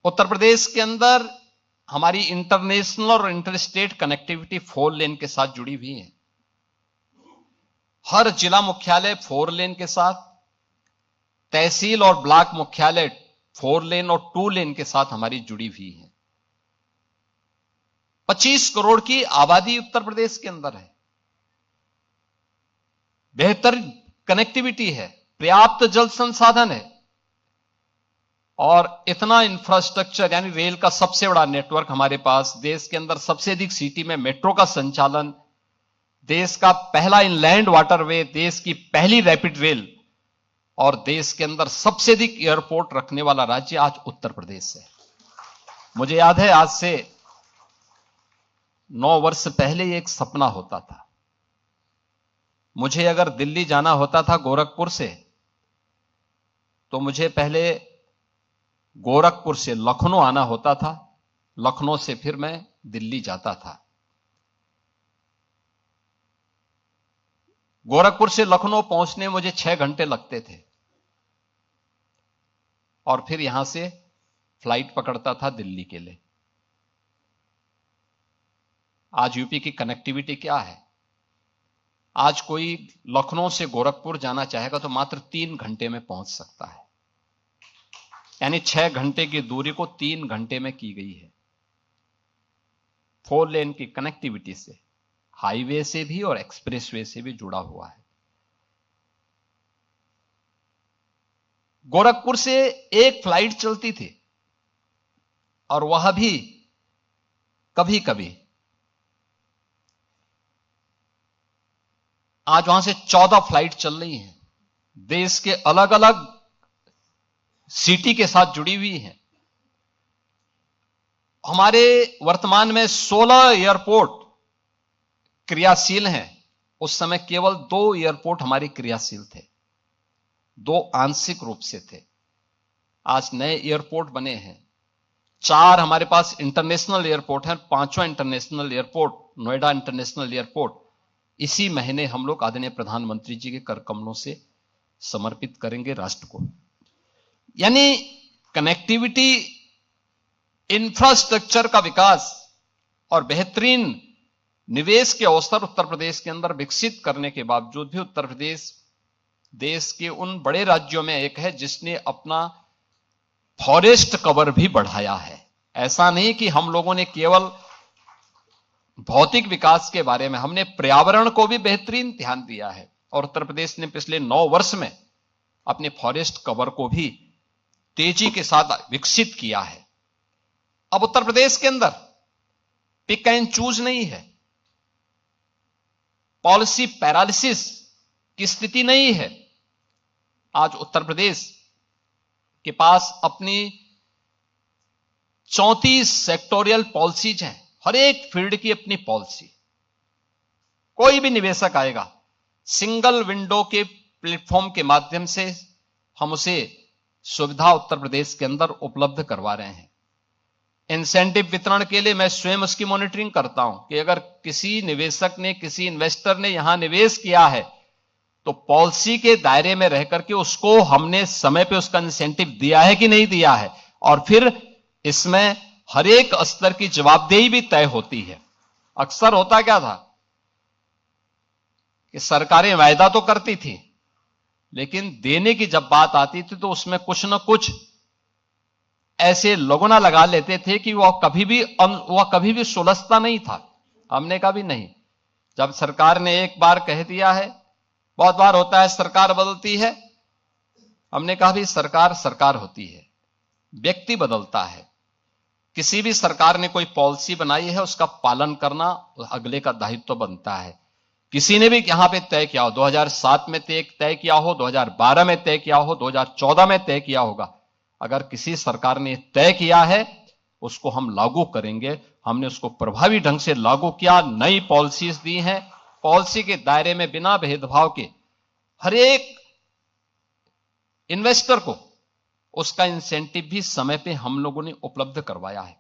उत्तर प्रदेश के अंदर हमारी इंटरनेशनल और इंटर स्टेट कनेक्टिविटी 4 लेन के साथ जुड़ी हुई है। हर जिला मुख्यालय 4 लेन के साथ, तहसील और ब्लॉक मुख्यालय 4 लेन और 2 लेन के साथ हमारी जुड़ी हुई है। 25 करोड़ की आबादी उत्तर प्रदेश के अंदर है। बेहतर कनेक्टिविटी है, पर्याप्त जल संसाधन है और इतना इंफ्रास्ट्रक्चर यानी रेल का सबसे बड़ा नेटवर्क हमारे पास, देश के अंदर सबसे अधिक सिटी में मेट्रो का संचालन, देश का पहला इनलैंड वाटरवे, देश की पहली रैपिड रेल और देश के अंदर सबसे अधिक एयरपोर्ट रखने वाला राज्य आज उत्तर प्रदेश है। मुझे याद है आज से 9 वर्ष पहले एक सपना होता था। मुझे अगर दिल्ली जाना होता था गोरखपुर से, तो मुझे पहले गोरखपुर से लखनऊ आना होता था, लखनऊ से फिर मैं दिल्ली जाता था। गोरखपुर से लखनऊ पहुंचने में मुझे 6 घंटे लगते थे और फिर यहां से फ्लाइट पकड़ता था दिल्ली के लिए। आज यूपी की कनेक्टिविटी क्या है? आज कोई लखनऊ से गोरखपुर जाना चाहेगा तो मात्र 3 घंटे में पहुंच सकता है, यानी 6 घंटे की दूरी को 3 घंटे में की गई है। 4 लेन की कनेक्टिविटी से, हाईवे से भी और एक्सप्रेसवे से भी जुड़ा हुआ है। गोरखपुर से एक फ्लाइट चलती थी और वह भी कभी कभी, आज वहां से 14 फ्लाइट चल रही हैं, देश के अलग अलग सिटी के साथ जुड़ी हुई हैं। हमारे वर्तमान में 16 एयरपोर्ट क्रियाशील हैं। उस समय केवल 2 एयरपोर्ट हमारी क्रियाशील थे, 2 आंशिक रूप से थे। आज नए एयरपोर्ट बने हैं, 4 हमारे पास इंटरनेशनल एयरपोर्ट हैं, 5वां international airport Noida international airport इसी महीने हम लोग आदरणीय प्रधानमंत्री जी के कर कमलों से समर्पित करेंगे राष्ट्र को। यानी कनेक्टिविटी, इंफ्रास्ट्रक्चर का विकास और बेहतरीन निवेश के अवसर उत्तर प्रदेश के अंदर विकसित करने के बावजूद भी उत्तर प्रदेश देश के उन बड़े राज्यों में एक है जिसने अपना फॉरेस्ट कवर भी बढ़ाया है। ऐसा नहीं कि हम लोगों ने केवल भौतिक विकास के बारे में, हमने पर्यावरण को भी बेहतरीन ध्यान दिया है और उत्तर प्रदेश ने पिछले 9 वर्ष में अपने फॉरेस्ट कवर को भी तेजी के साथ विकसित किया है। अब उत्तर प्रदेश के अंदर पिक एंड चूज नहीं है, पॉलिसी पैरालिसिस की स्थिति नहीं है। आज उत्तर प्रदेश के पास अपनी 34 सेक्टोरियल पॉलिसीज हैं, हर एक फील्ड की अपनी पॉलिसी। कोई भी निवेशक आएगा, सिंगल विंडो के प्लेटफॉर्म के माध्यम से हम उसे सुविधा उत्तर प्रदेश के अंदर उपलब्ध करवा रहे हैं। इंसेंटिव वितरण के लिए मैं स्वयं उसकी मॉनिटरिंग करता हूं कि अगर किसी निवेशक ने, किसी इन्वेस्टर ने यहां निवेश किया है तो पॉलिसी के दायरे में रहकर के उसको हमने समय पे उसका इंसेंटिव दिया है कि नहीं दिया है, और फिर इसमें हर एक स्तर की जवाबदेही भी तय होती है। अक्सर होता क्या था कि सरकारें वायदा तो करती थी, लेकिन देने की जब बात आती थी तो उसमें कुछ न कुछ ऐसे लोगों लगा लेते थे कि वह कभी भी सुलझता नहीं था। हमने कहा भी नहीं, जब सरकार ने एक बार कह दिया है, बहुत बार होता है सरकार बदलती है, हमने कहा भी सरकार सरकार होती है, व्यक्ति बदलता है। किसी भी सरकार ने कोई पॉलिसी बनाई है, उसका पालन करना अगले का दायित्व बनता है। किसी ने भी यहां पे तय किया हो, 2007 में तय किया हो, 2012 में तय किया हो, 2014 में तय किया होगा, अगर किसी सरकार ने तय किया है उसको हम लागू करेंगे। हमने उसको प्रभावी ढंग से लागू किया, नई पॉलिसीज दी हैं, पॉलिसी के दायरे में बिना भेदभाव के हर एक इन्वेस्टर को उसका इंसेंटिव भी समय पे हम लोगों ने उपलब्ध करवाया है।